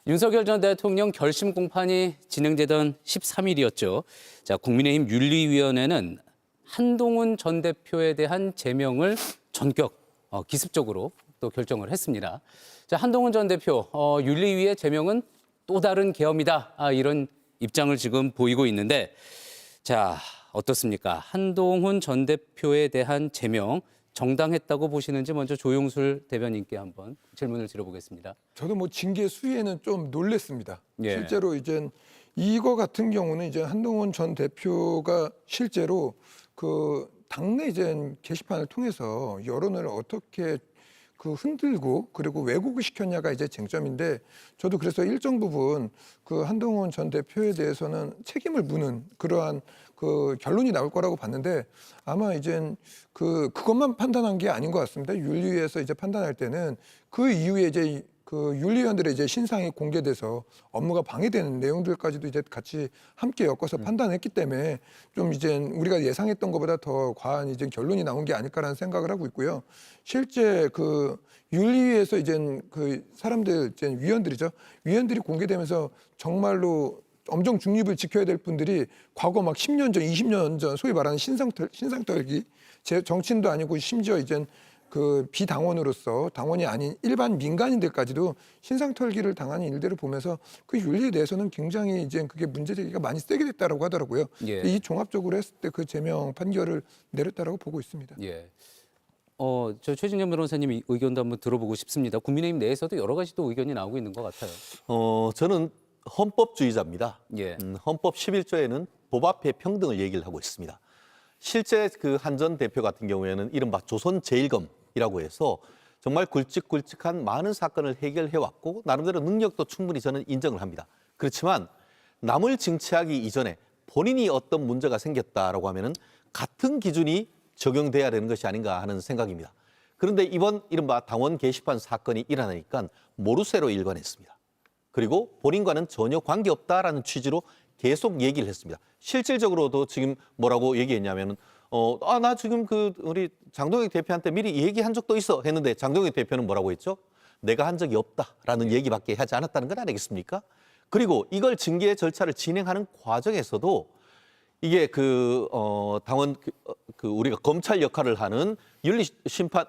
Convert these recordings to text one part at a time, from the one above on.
윤석열 전 대통령 결심 공판이 진행되던 13일이었죠. 자, 국민의힘 윤리위원회는 한동훈 전 대표에 대한 제명을 전격 기습적으로 또 결정을 했습니다. 자, 한동훈 전 대표 윤리위의 제명은 또 다른 계엄이다. 이런 입장을 지금 보이고 있는데, 자, 어떻습니까? 한동훈 전 대표에 대한 제명 정당했다고 보시는지 먼저 조용술 대변인께 한번 질문을 드려보겠습니다. 저도 뭐 징계 수위에는 좀 놀랬습니다. 예. 실제로 이제 이거 같은 경우는 이제 한동훈 전 대표가 실제로 그 당내 이제 게시판을 통해서 여론을 어떻게 흔들고 그리고 왜곡을 시켰냐가 이제 쟁점인데, 저도 그래서 일정 부분 그 한동훈 전 대표에 대해서는 책임을 묻는 그러한 그 결론이 나올 거라고 봤는데, 아마 이제 그것만 판단한 게 아닌 것 같습니다. 윤리위에서 이제 판단할 때는 그 이후에 이제 그 윤리위원들의 이제 신상이 공개돼서 업무가 방해되는 내용들까지도 이제 같이 함께 엮어서 판단했기 때문에 좀 이제 우리가 예상했던 것보다 더 과한 이제 결론이 나온 게 아닐까라는 생각을 하고 있고요. 실제 그 윤리위에서 이제 그 사람들 이제 위원들이죠. 위원들이 공개되면서 정말로 엄정 중립을 지켜야 될 분들이 과거 막 10년 전, 20년 전 소위 말하는 신상털기, 제 정치인도 아니고 심지어 이제 그 비당원으로서 당원이 아닌 일반 민간인들까지도 신상털기를 당하는 일들을 보면서 그 윤리에 대해서는 굉장히 이제 그게 문제제기가 많이 세게 됐다라고 하더라고요. 예. 이 종합적으로 했을 때 그 제명 판결을 내렸다라고 보고 있습니다. 예. 저 최진영 변호사님 의견도 한번 들어보고 싶습니다. 국민의힘 내에서도 여러 가지 또 의견이 나오고 있는 것 같아요. 저는 헌법주의자입니다. 예. 헌법 11조에는 법 앞에 평등을 얘기를 하고 있습니다. 실제 그 한 전 대표 같은 경우에는 이른바 조선제일검이라고 해서 정말 굵직굵직한 많은 사건을 해결해왔고 나름대로 능력도 충분히 저는 인정을 합니다. 그렇지만 남을 징치하기 이전에 본인이 어떤 문제가 생겼다라고 하면은 같은 기준이 적용돼야 되는 것이 아닌가 하는 생각입니다. 그런데 이번 이른바 당원 게시판 사건이 일어나니까 모르쇠로 일관했습니다. 그리고 본인과는 전혀 관계없다라는 취지로 계속 얘기를 했습니다. 실질적으로도 지금 뭐라고 얘기했냐면은 나 지금 우리 장동혁 대표한테 미리 얘기한 적도 있어 했는데 장동혁 대표는 뭐라고 했죠? 내가 한 적이 없다라는 얘기밖에 하지 않았다는 건 아니겠습니까? 그리고 이걸 징계 절차를 진행하는 과정에서도 이게 당원 우리가 검찰 역할을 하는 윤리심판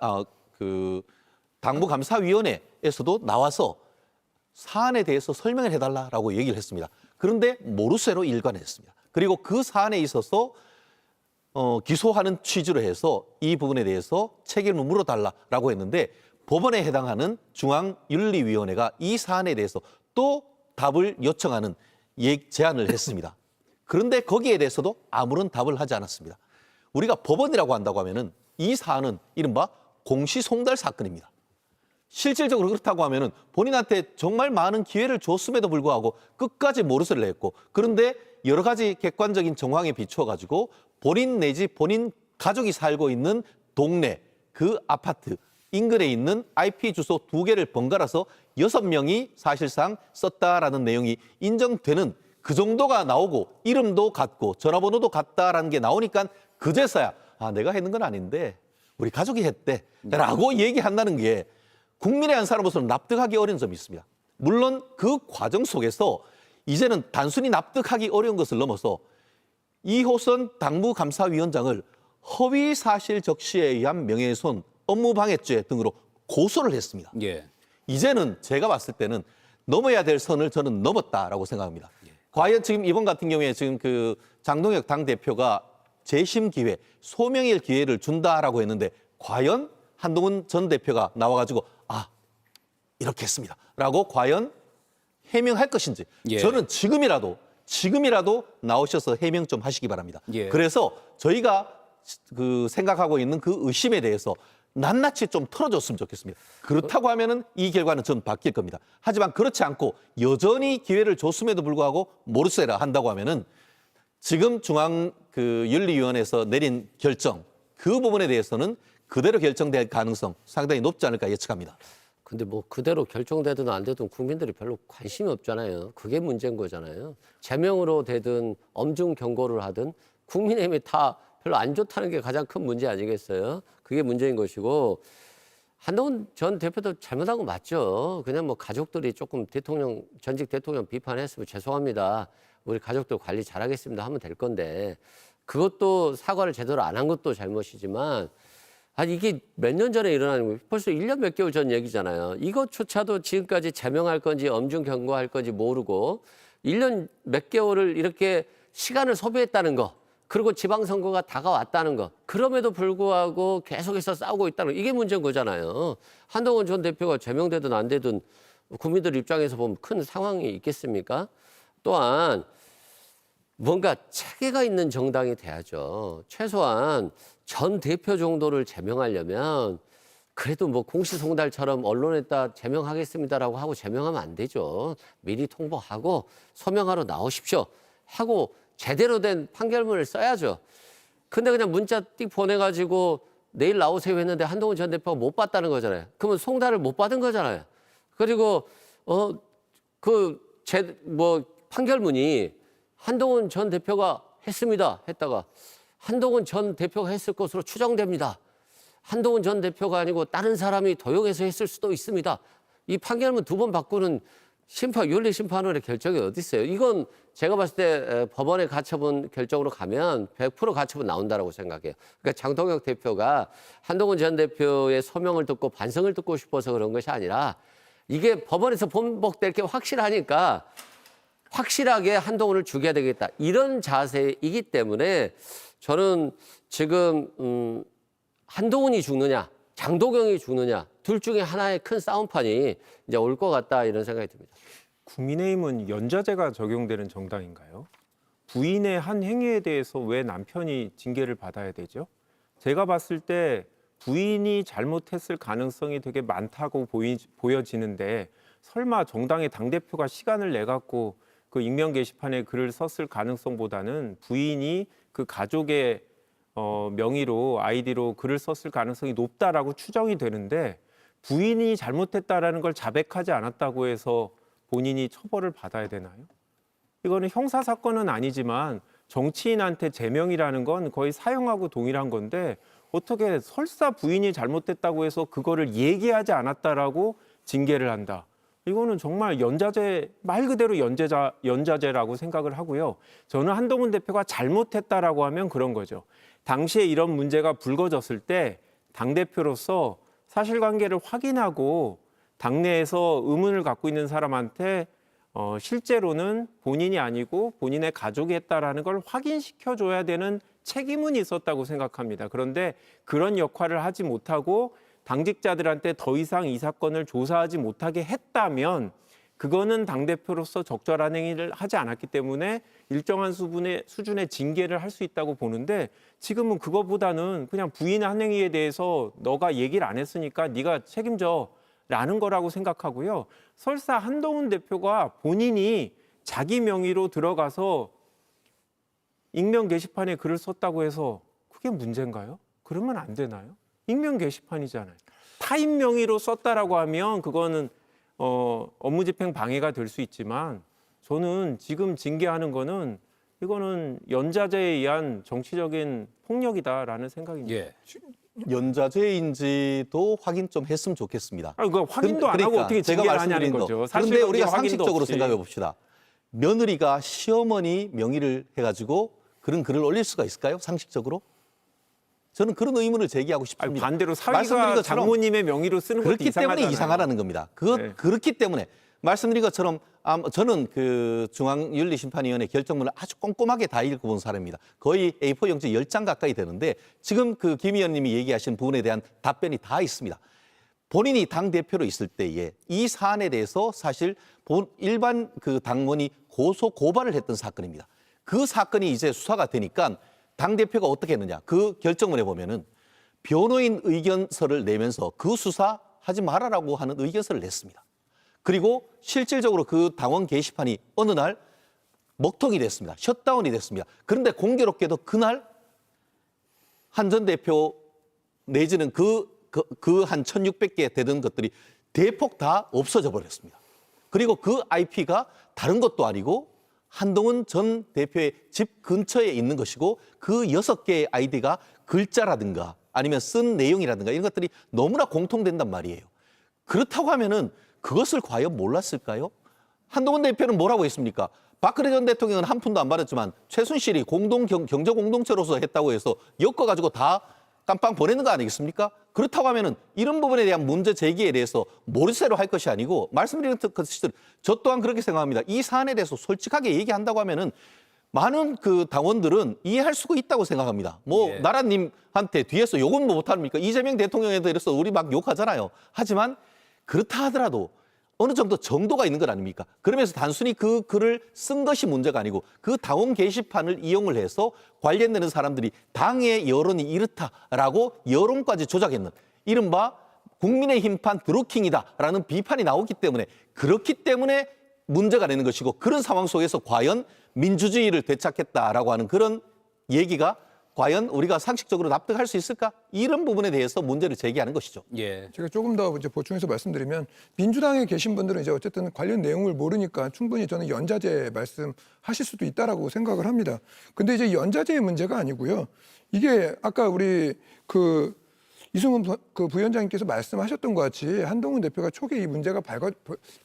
당무감사위원회에서도 나와서 사안에 대해서 설명을 해달라라고 얘기를 했습니다. 그런데 모르쇠로 일관했습니다. 그리고 그 사안에 있어서 기소하는 취지로 해서 이 부분에 대해서 책임을 물어달라라고 했는데 법원에 해당하는 중앙윤리위원회가 이 사안에 대해서 또 답을 요청하는 제안을 했습니다. 그런데 거기에 대해서도 아무런 답을 하지 않았습니다. 우리가 법원이라고 한다고 하면은 이 사안은 이른바 공시송달 사건입니다. 실질적으로 그렇다고 하면은 본인한테 정말 많은 기회를 줬음에도 불구하고 끝까지 모르쇠를 냈고, 그런데 여러 가지 객관적인 정황에 비추어 가지고 본인 내지 본인 가족이 살고 있는 동네 그 아파트 인근에 있는 IP 주소 2개를 번갈아서 6명이 사실상 썼다라는 내용이 인정되는 그 정도가 나오고 이름도 같고 전화번호도 같다라는 게 나오니까 그제서야 내가 했는 건 아닌데 우리 가족이 했대라고 얘기한다는 게 국민의 한 사람으로서는 납득하기 어려운 점이 있습니다. 물론 그 과정 속에서 이제는 단순히 납득하기 어려운 것을 넘어서 이호선 당무감사위원장을 허위 사실 적시에 의한 명예훼손, 업무방해죄 등으로 고소를 했습니다. 예. 이제는 제가 봤을 때는 넘어야 될 선을 저는 넘었다라고 생각합니다. 과연 지금 이번 같은 경우에 지금 장동혁 당대표가 재심 기회, 소명의 기회를 준다라고 했는데 과연 한동훈 전 대표가 나와가지고 이렇게 했습니다 라고 과연 해명할 것인지 예. 저는 지금이라도 나오셔서 해명 좀 하시기 바랍니다. 예. 그래서 저희가 생각하고 있는 그 의심에 대해서 낱낱이 좀 털어줬으면 좋겠습니다. 그렇다고 하면은 이 결과는 전 바뀔 겁니다. 하지만 그렇지 않고 여전히 기회를 줬음에도 불구하고 모르쇠라 한다고 하면은 지금 윤리위원회에서 내린 결정 그 부분에 대해서는 그대로 결정될 가능성 상당히 높지 않을까 예측합니다. 근데 뭐 그대로 결정되든 안 되든 국민들이 별로 관심이 없잖아요. 그게 문제인 거잖아요. 제명으로 되든 엄중 경고를 하든 국민의힘이 다 별로 안 좋다는 게 가장 큰 문제 아니겠어요? 그게 문제인 것이고, 한동훈 전 대표도 잘못한 거 맞죠. 그냥 뭐 가족들이 조금 전직 대통령 비판했으면 죄송합니다. 우리 가족들 관리 잘하겠습니다 하면 될 건데 그것도 사과를 제대로 안 한 것도 잘못이지만 아니 이게 몇 년 전에 일어나는 거예요. 벌써 1년 몇 개월 전 얘기잖아요. 이것조차도 지금까지 제명할 건지 엄중 경고할 건지 모르고 1년 몇 개월을 이렇게 시간을 소비했다는 거. 그리고 지방선거가 다가왔다는 거. 그럼에도 불구하고 계속해서 싸우고 있다는 거. 이게 문제인 거잖아요. 한동훈 전 대표가 제명되든 안 되든 국민들 입장에서 보면 큰 상황이 있겠습니까? 또한 뭔가 체계가 있는 정당이 돼야죠. 최소한 전 대표 정도를 제명하려면 그래도 뭐 공시송달처럼 언론에다 제명하겠습니다라고 하고 제명하면 안 되죠. 미리 통보하고 소명하러 나오십시오 하고 제대로 된 판결문을 써야죠. 근데 그냥 문자 띡 보내가지고 내일 나오세요 했는데 한동훈 전 대표가 못 봤다는 거잖아요. 그러면 송달을 못 받은 거잖아요. 그리고 판결문이 한동훈 전 대표가 했습니다 했다가 한동훈 전 대표가 했을 것으로 추정됩니다. 한동훈 전 대표가 아니고 다른 사람이 도용해서 했을 수도 있습니다. 이 판결문 2번 바꾸는 윤리심판원의 결정이 어디 있어요? 이건 제가 봤을 때 법원에 가처분 결정으로 가면 100% 가처분 나온다라고 생각해요. 그러니까 장동혁 대표가 한동훈 전 대표의 소명을 듣고 반성을 듣고 싶어서 그런 것이 아니라 이게 법원에서 번복될 게 확실하니까 확실하게 한동훈을 죽여야 되겠다. 이런 자세이기 때문에 저는 지금 한동훈이 죽느냐 장도경이 죽느냐 둘 중에 하나의 큰 싸움판이 이제 올 것 같다 이런 생각이 듭니다. 국민의힘은 연좌제가 적용되는 정당인가요? 부인의 한 행위에 대해서 왜 남편이 징계를 받아야 되죠? 제가 봤을 때 부인이 잘못했을 가능성이 되게 많다고 보여지는데 설마 정당의 당대표가 시간을 내갖고 그 익명 게시판에 글을 썼을 가능성보다는 부인이 그 가족의 명의로 아이디로 글을 썼을 가능성이 높다라고 추정이 되는데 부인이 잘못했다라는 걸 자백하지 않았다고 해서 본인이 처벌을 받아야 되나요? 이거는 형사 사건은 아니지만 정치인한테 제명이라는 건 거의 사형하고 동일한 건데 어떻게 설사 부인이 잘못했다고 해서 그거를 얘기하지 않았다라고 징계를 한다. 이거는 정말 연좌제, 말 그대로 연좌제라고 생각을 하고요. 저는 한동훈 대표가 잘못했다라고 하면 그런 거죠. 당시에 이런 문제가 불거졌을 때 당대표로서 사실관계를 확인하고 당내에서 의문을 갖고 있는 사람한테 실제로는 본인이 아니고 본인의 가족이 했다라는 걸 확인시켜줘야 되는 책임은 있었다고 생각합니다. 그런데 그런 역할을 하지 못하고 당직자들한테 더 이상 이 사건을 조사하지 못하게 했다면 그거는 당대표로서 적절한 행위를 하지 않았기 때문에 일정한 수준의 징계를 할 수 있다고 보는데 지금은 그거보다는 그냥 부인의 한 행위에 대해서 너가 얘기를 안 했으니까 네가 책임져 라는 거라고 생각하고요. 설사 한동훈 대표가 본인이 자기 명의로 들어가서 익명 게시판에 글을 썼다고 해서 그게 문제인가요? 그러면 안 되나요? 익명 게시판이잖아요. 타인 명의로 썼다라고 하면 그거는 업무집행 방해가 될 수 있지만 저는 지금 징계하는 거는 이거는 연좌제에 의한 정치적인 폭력이다라는 생각입니다. 예. 연좌제인지도 확인 좀 했으면 좋겠습니다. 그 확인도 안 하고 어떻게 제가 징계를 하냐는 말씀드린 거죠. 거. 그런데 우리가 확인도 상식적으로 없이. 생각해 봅시다. 며느리가 시어머니 명의를 해가지고 그런 글을 올릴 수가 있을까요? 상식적으로? 저는 그런 의문을 제기하고 아니, 싶습니다. 반대로 말씀드린 사위가 것처럼 장모님의 명의로 쓰는 것도 그렇기 때문에 이상하잖아요. 이상하다는 겁니다. 네. 그렇기 때문에 말씀드린 것처럼 저는 그 중앙윤리심판위원회 결정문을 아주 꼼꼼하게 다 읽어본 사람입니다. 거의 A4 용지 10장 가까이 되는데 지금 그 김 의원님이 얘기하신 부분에 대한 답변이 다 있습니다. 본인이 당대표로 있을 때에 이 사안에 대해서 사실 일반 그 당원이 고소 고발을 했던 사건입니다. 그 사건이 이제 수사가 되니까 당대표가 어떻게 했느냐. 그 결정문에 보면은 변호인 의견서를 내면서 그 수사하지 말아라고 하는 의견서를 냈습니다. 그리고 실질적으로 그 당원 게시판이 어느 날 먹통이 됐습니다. 셧다운이 됐습니다. 그런데 공교롭게도 그날 한 전 대표 내지는 그 한 1,600개 되던 것들이 대폭 다 없어져 버렸습니다. 그리고 그 IP가 다른 것도 아니고 한동훈 전 대표의 집 근처에 있는 것이고 그 6개의 아이디가 글자라든가 아니면 쓴 내용이라든가 이런 것들이 너무나 공통된단 말이에요. 그렇다고 하면은 그것을 과연 몰랐을까요? 한동훈 대표는 뭐라고 했습니까? 박근혜 전 대통령은 한 푼도 안 받았지만 최순실이 경제 공동체로서 했다고 해서 엮어가지고 다 깜빵 보내는 거 아니겠습니까? 그렇다고 하면은 이런 부분에 대한 문제 제기에 대해서 모르쇠로 할 것이 아니고 말씀드린 것처럼 저 또한 그렇게 생각합니다. 이 사안에 대해서 솔직하게 얘기한다고 하면은 많은 그 당원들은 이해할 수가 있다고 생각합니다. 뭐 예. 나라님한테 뒤에서 욕은 뭐 못합니까? 이재명 대통령에 대해서 우리 막 욕하잖아요. 하지만 그렇다 하더라도 어느 정도 정도가 있는 것 아닙니까? 그러면서 단순히 그 글을 쓴 것이 문제가 아니고 그 당원 게시판을 이용을 해서 관련되는 사람들이 당의 여론이 이렇다라고 여론까지 조작했는 이른바 국민의힘판 드루킹이다라는 비판이 나오기 때문에 그렇기 때문에 문제가 되는 것이고 그런 상황 속에서 과연 민주주의를 되찾겠다라고 하는 그런 얘기가 과연 우리가 상식적으로 납득할 수 있을까? 이런 부분에 대해서 문제를 제기하는 것이죠. 예. 제가 조금 더 이제 보충해서 말씀드리면 민주당에 계신 분들은 이제 어쨌든 관련 내용을 모르니까 충분히 저는 연자제 말씀하실 수도 있다라고 생각을 합니다. 근데 이제 연자제의 문제가 아니고요. 이게 아까 우리 그 이승훈 그 부위원장님께서 말씀하셨던 것 같이 한동훈 대표가 초기에 이 문제가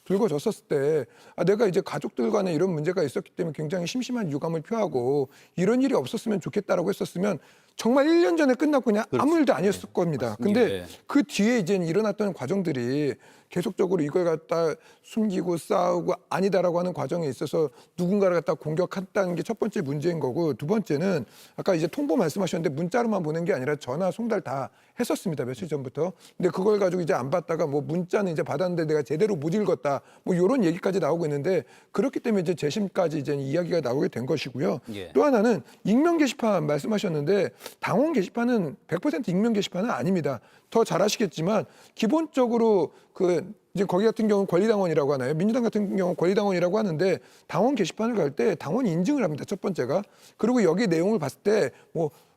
불거졌었을 때 내가 이제 가족들 간에 이런 문제가 있었기 때문에 굉장히 심심한 유감을 표하고 이런 일이 없었으면 좋겠다라고 했었으면 정말 1년 전에 끝났고 그냥 아무 일도 아니었을 겁니다. 근데 예. 그 뒤에 이제 일어났던 과정들이 계속적으로 이걸 갖다 숨기고 싸우고 아니다라고 하는 과정에 있어서 누군가를 갖다 공격했다는 게 첫 번째 문제인 거고 두 번째는 아까 이제 통보 말씀하셨는데 문자로만 보낸 게 아니라 전화 송달 다 했었습니다. 며칠 전부터. 근데 그걸 가지고 이제 안 받다가 뭐 문자는 이제 받았는데 내가 제대로 못 읽었다. 뭐 이런 얘기까지 나오고 있는데 그렇기 때문에 이제 재심까지 이제 이야기가 나오게 된 것이고요. 예. 또 하나는 익명 게시판 말씀하셨는데 당원 게시판은 100% 익명 게시판은 아닙니다. 더 잘 아시겠지만 기본적으로 그 이제 거기 같은 경우는 권리당원이라고 하나요? 민주당 같은 경우는 권리당원이라고 하는데 당원 게시판을 갈 때 당원 인증을 합니다. 첫 번째가. 그리고 여기 내용을 봤을 때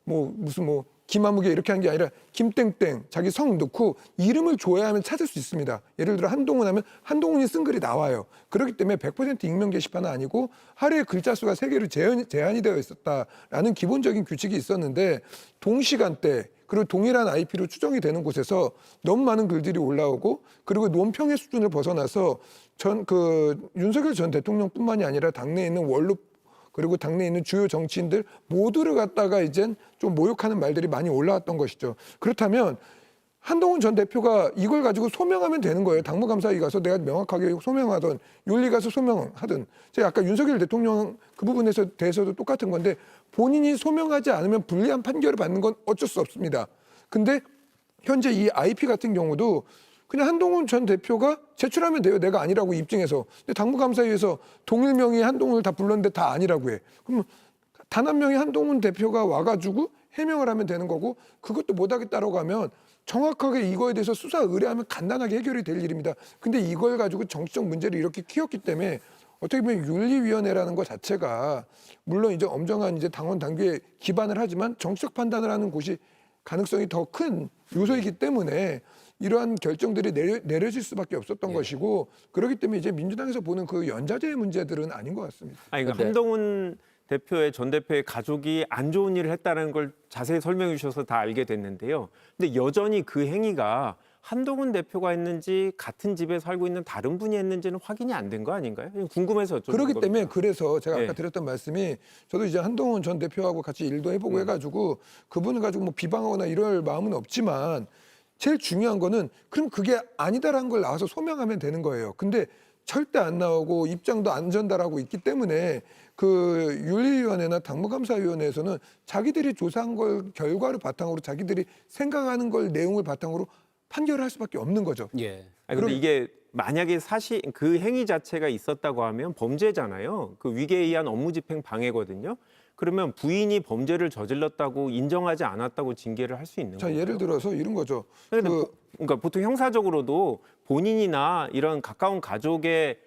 무슨 김아무개 이렇게 한 게 아니라 김땡땡 자기 성 넣고 이름을 줘야 하면 찾을 수 있습니다. 예를 들어 한동훈 하면 한동훈이 쓴 글이 나와요. 그렇기 때문에 100% 익명 게시판은 아니고 하루에 글자 수가 3개로 제한이 되어 있었다라는 기본적인 규칙이 있었는데 동시간대 그리고 동일한 IP로 추정이 되는 곳에서 너무 많은 글들이 올라오고 그리고 논평의 수준을 벗어나서 윤석열 전 대통령뿐만이 아니라 당내에 있는 원로 그리고 당내에 있는 주요 정치인들 모두를 갖다가 이젠 좀 모욕하는 말들이 많이 올라왔던 것이죠. 그렇다면 한동훈 전 대표가 이걸 가지고 소명하면 되는 거예요. 당무감사에 가서 내가 명확하게 소명하든 윤리 가서 소명하든 제가 아까 윤석열 대통령 그 부분에 대해서도 똑같은 건데 본인이 소명하지 않으면 불리한 판결을 받는 건 어쩔 수 없습니다. 근데 현재 이 IP 같은 경우도 그냥 한동훈 전 대표가 제출하면 돼요. 내가 아니라고 입증해서. 근데 당무감사위에서 동일 명의 한동훈을 다 불렀는데 다 아니라고 해. 그러면 단 한 명의 한동훈 대표가 와가지고 해명을 하면 되는 거고 그것도 못하겠다라고 하면 정확하게 이거에 대해서 수사 의뢰하면 간단하게 해결이 될 일입니다. 근데 이걸 가지고 정치적 문제를 이렇게 키웠기 때문에 어떻게 보면 윤리위원회라는 것 자체가 물론 이제 엄정한 이제 당원 당규에 기반을 하지만 정치적 판단을 하는 곳이 가능성이 더 큰 요소이기 때문에 이러한 결정들이 내려질 수밖에 없었던 것이고 그렇기 때문에 이제 민주당에서 보는 그 연자제의 문제들은 아닌 것 같습니다. 아니, 그러니까 한동훈 대표의 전 대표의 가족이 안 좋은 일을 했다는 걸 자세히 설명해 주셔서 다 알게 됐는데요. 근데 여전히 그 행위가 한동훈 대표가 했는지 같은 집에 살고 있는 다른 분이 했는지는 확인이 안 된 거 아닌가요? 궁금해서 여쭤보는 그렇기 겁니다. 때문에 그래서 제가 아까 네. 드렸던 말씀이 저도 이제 한동훈 전 대표하고 같이 일도 해보고 해가지고 그분을 가지고 뭐 비방하거나 이럴 마음은 없지만 제일 중요한 거는 그럼 그게 아니다라는 걸 나와서 소명하면 되는 거예요. 근데 절대 안 나오고 입장도 안 전달하고 있기 때문에 그 윤리위원회나 당무감사위원회에서는 자기들이 조사한 걸 결과를 바탕으로 자기들이 생각하는 걸 내용을 바탕으로 판결을 할 수밖에 없는 거죠. 예. 아니, 근데 이게 만약에 사실 그 행위 자체가 있었다고 하면 범죄잖아요. 그 위계에 의한 업무집행 방해거든요. 그러면 부인이 범죄를 저질렀다고 인정하지 않았다고 징계를 할 수 있는 자, 거예요. 예를 들어서 이런 거죠. 그러니까 보통 형사적으로도 본인이나 이런 가까운 가족의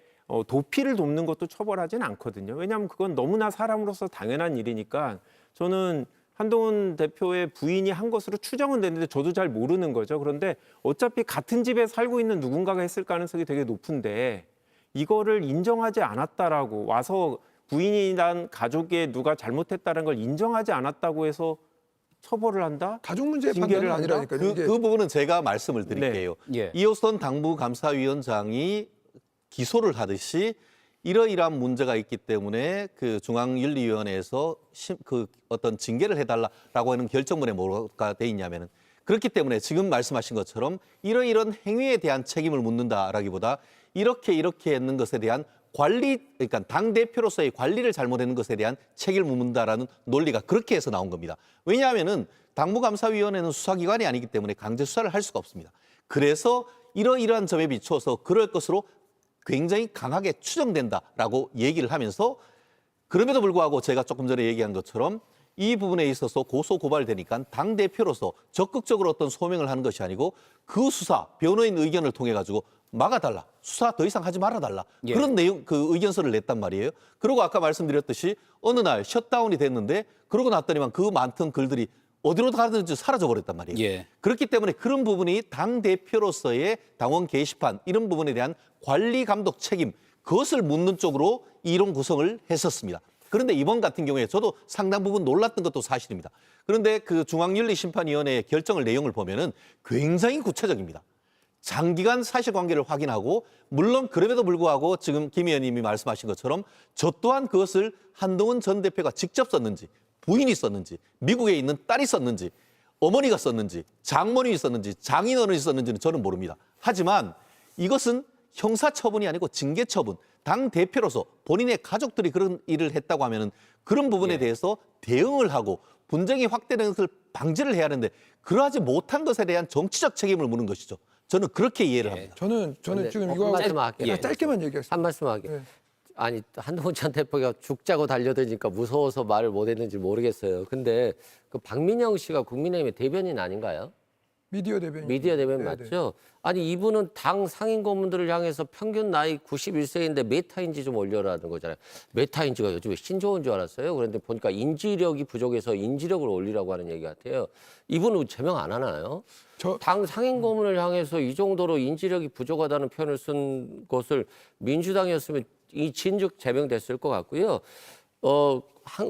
도피를 돕는 것도 처벌하지는 않거든요. 왜냐하면 그건 너무나 사람으로서 당연한 일이니까 저는 한동훈 대표의 부인이 한 것으로 추정은 되는데 저도 잘 모르는 거죠. 그런데 어차피 같은 집에 살고 있는 누군가가 했을 가능성이 되게 높은데 이거를 인정하지 않았다라고 와서 부인이란 가족의 누가 잘못했다는 걸 인정하지 않았다고 해서 처벌을 한다? 가족 문제의 징계를 판단은 한다? 아니라니까요. 이게 그 부분은 제가 말씀을 드릴게요. 예. 이호선 당부감사위원장이 기소를 하듯이 이러이러한 문제가 있기 때문에 그 중앙윤리위원회에서 그 어떤 징계를 해달라라고 하는 결정문에 뭐가 돼 있냐면은 그렇기 때문에 지금 말씀하신 것처럼 이러이런 행위에 대한 책임을 묻는다라기보다 이렇게 했는 것에 대한 관리, 그러니까 당 대표로서의 관리를 잘못했는 것에 대한 책임을 묻는다라는 논리가 그렇게 해서 나온 겁니다. 왜냐하면은 당무감사위원회는 수사기관이 아니기 때문에 강제 수사를 할 수가 없습니다. 그래서 이러이러한 점에 비추어서 그럴 것으로 굉장히 강하게 추정된다라고 얘기를 하면서 그럼에도 불구하고 제가 조금 전에 얘기한 것처럼 이 부분에 있어서 고소 고발되니까 당 대표로서 적극적으로 어떤 소명을 하는 것이 아니고 그 수사 변호인 의견을 통해 가지고 막아달라, 수사 더 이상 하지 말아달라 예. 그런 내용 그 의견서를 냈단 말이에요. 그리고 아까 말씀드렸듯이 어느 날 셧다운이 됐는데 그러고 났더니만 그 많던 글들이 어디로 가든지 사라져 버렸단 말이에요. 예. 그렇기 때문에 그런 부분이 당 대표로서의 당원 게시판 이런 부분에 대한 관리 감독 책임 그것을 묻는 쪽으로 이론 구성을 했었습니다. 그런데 이번 같은 경우에 저도 상당 부분 놀랐던 것도 사실입니다. 그런데 그 중앙윤리심판위원회의 결정을 내용을 보면은 굉장히 구체적입니다. 장기간 사실관계를 확인하고 물론 그럼에도 불구하고 지금 김 의원님이 말씀하신 것처럼 저 또한 그것을 한동훈 전 대표가 직접 썼는지 부인이 썼는지 미국에 있는 딸이 썼는지 어머니가 썼는지 장모님이 썼는지 장인어른이 썼는지는 저는 모릅니다. 하지만 이것은 형사처분이 아니고 징계처분. 당 대표로서 본인의 가족들이 그런 일을 했다고 하면은 그런 부분에 대해서 대응을 하고 분쟁이 확대되는 것을 방지를 해야 하는데 그러하지 못한 것에 대한 정치적 책임을 묻는 것이죠. 저는 그렇게 이해를 합니다. 저는 지금 한 이거 말씀 할게요. 짧게만 얘기하겠습니다. 한 말씀 하게. 네. 아니 한동훈 전 대표가 죽자고 달려드니까 무서워서 말을 못했는지 모르겠어요. 근데 그 박민영 씨가 국민의힘의 대변인 아닌가요? 미디어 대변인. 미디어 대변인 네, 네. 맞죠? 아니 이분은 당 상임 고문들을 향해서 평균 나이 91세인데 메타인지 좀 올려라는 거잖아요. 메타인지가 요즘에 신조어인 줄 알았어요. 그런데 보니까 인지력이 부족해서 인지력을 올리라고 하는 얘기 같아요. 이분은 제명 안 하나요? 당 상임 고문을 향해서 이 정도로 인지력이 부족하다는 표현을 쓴 것을 민주당이었으면 이 진즉 제명됐을 것 같고요.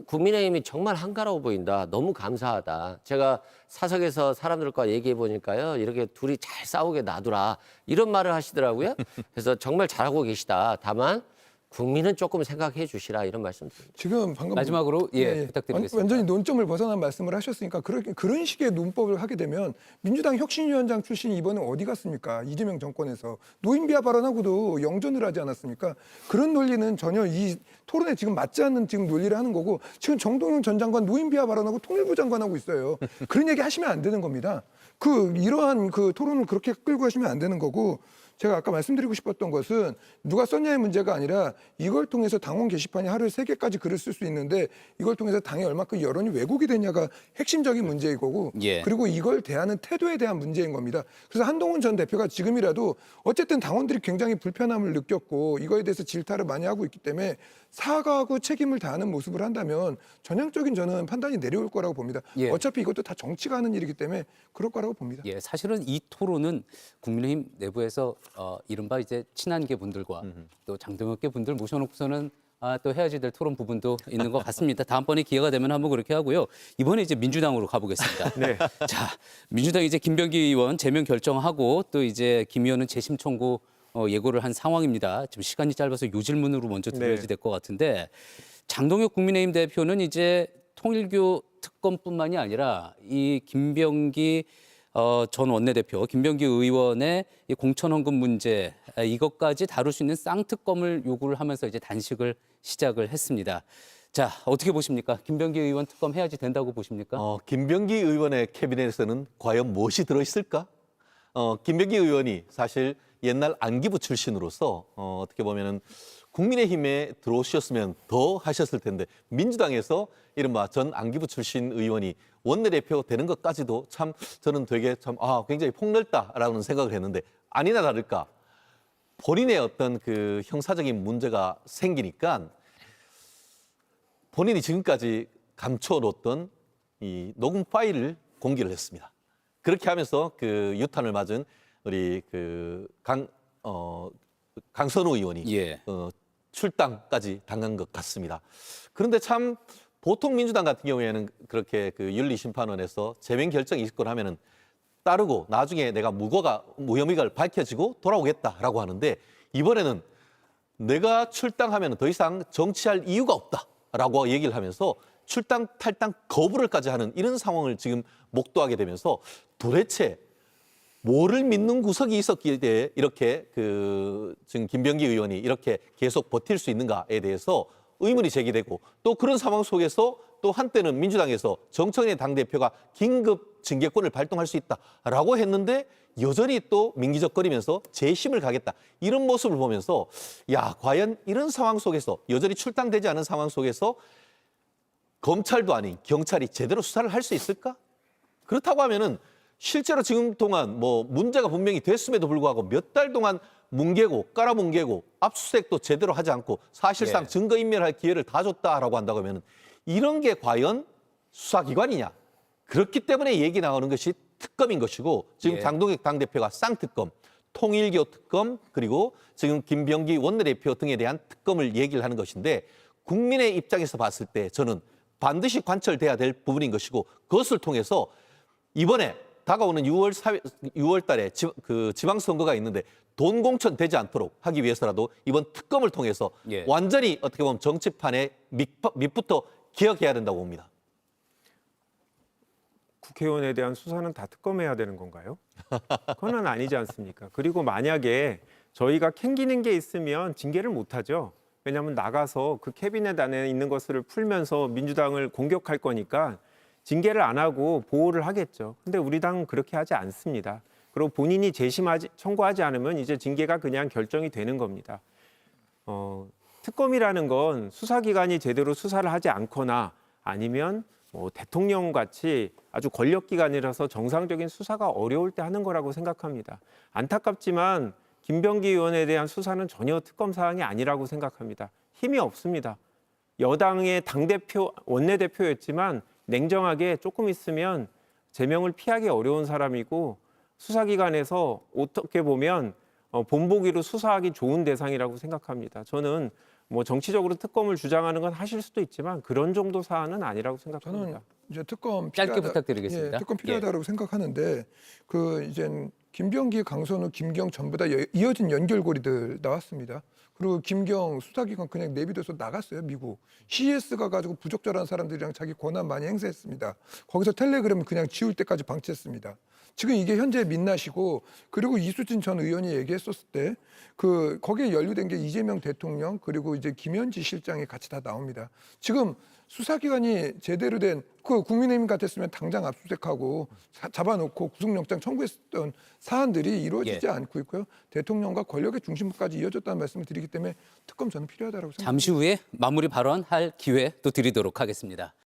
국민의힘이 정말 한가로워 보인다. 너무 감사하다. 제가 사석에서 사람들과 얘기해 보니까요. 이렇게 둘이 잘 싸우게 놔두라. 이런 말을 하시더라고요. 그래서 정말 잘하고 계시다. 다만 국민은 조금 생각해 주시라. 이런 말씀 드립니다. 지금 방금 마지막으로 부탁드리겠습니다. 완전히 논점을 벗어난 말씀을 하셨으니까 그런 식의 논법을 하게 되면 민주당 혁신위원장 출신이 이번에 어디 갔습니까? 이재명 정권에서 노인비하 발언하고도 영전을 하지 않았습니까? 그런 논리는 전혀 이 토론에 지금 맞지 않는 지금 논리를 하는 거고 지금 정동영 전 장관 노인비하 발언하고 통일부 장관하고 있어요. 그런 얘기 하시면 안 되는 겁니다. 이러한 토론을 그렇게 끌고 가시면 안 되는 거고 제가 아까 말씀드리고 싶었던 것은 누가 썼냐의 문제가 아니라 이걸 통해서 당원 게시판이 하루에 3개까지 글을 쓸 수 있는데 이걸 통해서 당에 얼마큼 여론이 왜곡이 되냐가 핵심적인 문제인 거고 예. 그리고 이걸 대하는 태도에 대한 문제인 겁니다. 그래서 한동훈 전 대표가 지금이라도 어쨌든 당원들이 굉장히 불편함을 느꼈고 이거에 대해서 질타를 많이 하고 있기 때문에 사과하고 책임을 다하는 모습을 한다면 전형적인 저는 판단이 내려올 거라고 봅니다. 예. 어차피 이것도 다 정치가 하는 일이기 때문에 그럴 거라고 봅니다. 예, 사실은 이 토론은 국민의힘 내부에서 이른바 이제 친한계 분들과 또 장동혁계 분들 모셔놓고서는 또 해야지 될 토론 부분도 있는 것 같습니다. 다음번에 기회가 되면 한번 그렇게 하고요. 이번에 이제 민주당으로 가보겠습니다. 네. 자, 민주당 이제 김병기 의원 제명 결정하고 또 이제 김 의원은 재심 청구 예고를 한 상황입니다. 지금 시간이 짧아서 요 질문으로 먼저 드려야지 네. 될 것 같은데 장동혁 국민의힘 대표는 이제 통일교 특검뿐만이 아니라 이 김병기 전 원내대표 김병기 의원의 이 공천 헌금 문제 이것까지 다룰 수 있는 쌍특검을 요구를 하면서 이제 단식을 시작을 했습니다. 자, 어떻게 보십니까? 김병기 의원 특검 해야지 된다고 보십니까? 김병기 의원의 캐비넷에는 과연 무엇이 들어있을까? 김병기 의원이 사실 옛날 안기부 출신으로서 어떻게 보면은 국민의힘에 들어오셨으면 더 하셨을 텐데 민주당에서 이른바 전 안기부 출신 의원이 원내대표 되는 것까지도 참 저는 되게 굉장히 폭넓다라는 생각을 했는데 아니나 다를까 본인의 어떤 그 형사적인 문제가 생기니까 본인이 지금까지 감춰놓던 이 녹음 파일을 공개를 했습니다. 그렇게 하면서 그 유탄을 맞은 우리 강선우 의원이 예. 출당까지 당한 것 같습니다. 그런데 참 보통 민주당 같은 경우에는 그렇게 그 윤리심판원에서 제명 결정이 있건 하면은 따르고 나중에 내가 무혐의가 밝혀지고 돌아오겠다라고 하는데 이번에는 내가 출당하면 더 이상 정치할 이유가 없다라고 얘기를 하면서 출당 탈당 거부를까지 하는 이런 상황을 지금 목도하게 되면서 도대체 뭐를 믿는 구석이 있었기에 이렇게 지금 김병기 의원이 이렇게 계속 버틸 수 있는가에 대해서 의문이 제기되고 또 그런 상황 속에서 또 한때는 민주당에서 정청래 당대표가 긴급 징계권을 발동할 수 있다라고 했는데 여전히 또 민기적거리면서 재심을 가겠다. 이런 모습을 보면서 야, 과연 이런 상황 속에서 여전히 출당되지 않은 상황 속에서 검찰도 아닌 경찰이 제대로 수사를 할 수 있을까? 그렇다고 하면은 실제로 지금 동안 뭐 문제가 분명히 됐음에도 불구하고 몇 달 동안 뭉개고 깔아뭉개고 압수수색도 제대로 하지 않고 사실상 예. 증거인멸할 기회를 다 줬다라고 한다고 하면 이런 게 과연 수사기관이냐. 그렇기 때문에 얘기 나오는 것이 특검인 것이고 지금 예. 장동혁 당대표가 쌍특검, 통일교 특검 그리고 지금 김병기 원내대표 등에 대한 특검을 얘기를 하는 것인데 국민의 입장에서 봤을 때 저는 반드시 관철돼야 될 부분인 것이고 그것을 통해서 이번에 다가오는 6월 달에 지방선거가 있는데 돈 공천되지 않도록 하기 위해서라도 이번 특검을 통해서 예. 완전히 어떻게 보면 정치판의 밑부터 개혁해야 된다고 봅니다. 국회의원에 대한 수사는 다 특검해야 되는 건가요? 그건 아니지 않습니까? 그리고 만약에 저희가 캥기는 게 있으면 징계를 못하죠. 왜냐하면 나가서 그 캐비넷 안에 있는 것을 풀면서 민주당을 공격할 거니까 징계를 안 하고 보호를 하겠죠. 근데 우리 당은 그렇게 하지 않습니다. 그리고 본인이 청구하지 않으면 이제 징계가 그냥 결정이 되는 겁니다. 특검이라는 건 수사기관이 제대로 수사를 하지 않거나 아니면 뭐 대통령 같이 아주 권력기관이라서 정상적인 수사가 어려울 때 하는 거라고 생각합니다. 안타깝지만 김병기 의원에 대한 수사는 전혀 특검 사항이 아니라고 생각합니다. 힘이 없습니다. 여당의 당대표, 원내대표였지만 냉정하게 조금 있으면 제명을 피하기 어려운 사람이고 수사기관에서 어떻게 보면 본보기로 수사하기 좋은 대상이라고 생각합니다. 저는 뭐 정치적으로 특검을 주장하는 건 하실 수도 있지만 그런 정도 사안은 아니라고 저는 생각합니다. 이제 특검 짧게 필요하다, 부탁드리겠습니다. 예, 특검 필요하다고 생각하는데 이제 김병기, 강선우, 김경 전부 다 이어진 연결고리들 나왔습니다. 그리고 김경 수사기관 그냥 내비둬서 나갔어요, 미국. CES가 가지고 부적절한 사람들이랑 자기 권한 많이 행사했습니다. 거기서 텔레그램 그냥 지울 때까지 방치했습니다. 지금 이게 현재 민낯이고 그리고 이수진 전 의원이 얘기했었을 때 거기에 연루된 게 이재명 대통령 그리고 이제 김현지 실장이 같이 다 나옵니다. 지금 수사기관이 제대로 된 국민의힘 같았으면 당장 압수수색하고 잡아놓고 구속영장 청구했던 사안들이 이루어지지 예. 않고 있고요. 대통령과 권력의 중심부까지 이어졌다는 말씀을 드리기 때문에 특검 저는 필요하다고 생각합니다. 잠시 후에 마무리 발언할 기회 또 드리도록 하겠습니다.